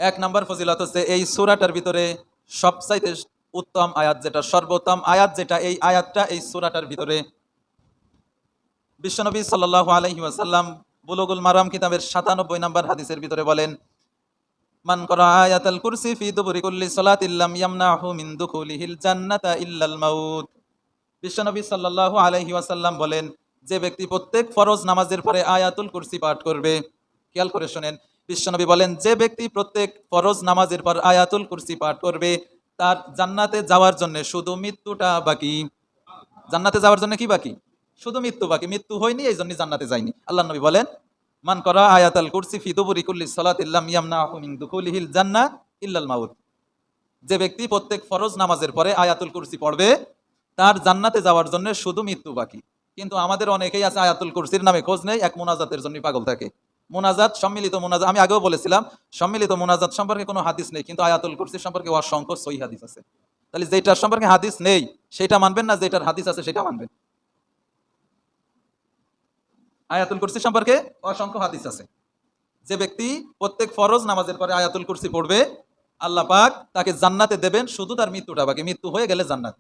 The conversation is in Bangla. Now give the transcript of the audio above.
এক নাম্বার ফজিলত হচ্ছে এই সূরাটার ভিতরে সবচাইতে উত্তম আয়াত যেটা, সর্বোত্তম আয়াত যেটা, এই আয়াতটা এই সূরাটার ভিতরে। বিশ্বনবী সাল্লাল্লাহু আলাইহি ওয়াসাল্লাম বুলুগুল মারাম কিতাবের 97 নাম্বার হাদিসের ভিতরে বলেন, মান করা আয়াতাল কুরসি ফি দুবুরি কুল্লি সালাতিন লাম ইয়ামনাহু মিন দুখুলিহিল জান্নাতা ইল্লাল মাউত। বিশ্বনবী সাল্লাল্লাহু আলাইহি ওয়াসাল্লাম বলেন, যে ব্যক্তি প্রত্যেক ফরজ নামাজের পরে আয়াতুল কুরসি পাঠ করবে, খেয়াল করে শুনেন, বিশ্বনবী বলেন যে ব্যক্তি প্রত্যেক ফরজ নামাজের পর আয়াতুল কুরসি পাঠ করবে, তার জান্নাতে যাওয়ার জন্য শুধু মৃত্যুটা বাকি। জান্নাতে যাওয়ার জন্য কি বাকি? শুধু মৃত্যু বাকি। মৃত্যু হয়নি, এই জন্য জান্নাতে যায়নি। আল্লাহ নবী বলেন, মান করা আয়াতাল কুরসি ফি দুবুরি কুল্লি সালাতিন লাম ইয়ামনাহু মিন দুখুলিহিল জান্নাহ ইল্লাল মাউত। যে ব্যক্তি প্রত্যেক ফরজ নামাজের পরে আয়াতুল কুরসি পড়বে, তার জান্নাতে যাওয়ার জন্য শুধু মৃত্যু বাকি। কিন্তু আমাদের অনেকেই আছে আয়াতুল কুরসির নামে খোঁজ নেই, এক মোনাজাতের জন্য পাগল থাকে। মোনাজাত, সম্মিলিত মোনাজাত, আমি আগেও বলেছিলাম সম্মিলিত মোনাজাত সম্পর্কে কোনো হাদিস নেই, কিন্তু আয়াতুল কুরসি সম্পর্কে অসংখ্য সহিহ হাদিস আছে। তাহলে যেটার সম্পর্কে হাদিস নেই সেটা মানবেন না, যেটার হাদিস আছে সেটা মানবেন? আয়াতুল কুরসি সম্পর্কে অসংখ্য হাদিস আছে। যে ব্যক্তি প্রত্যেক ফরজ নামাজের পরে আয়াতুল কুরসি পড়বে, আল্লাহ পাক তাকে জান্নাতে দেবেন, শুধু তার মৃত্যুটা বাকি। মৃত্যু হয়ে গেলে জান্নাত।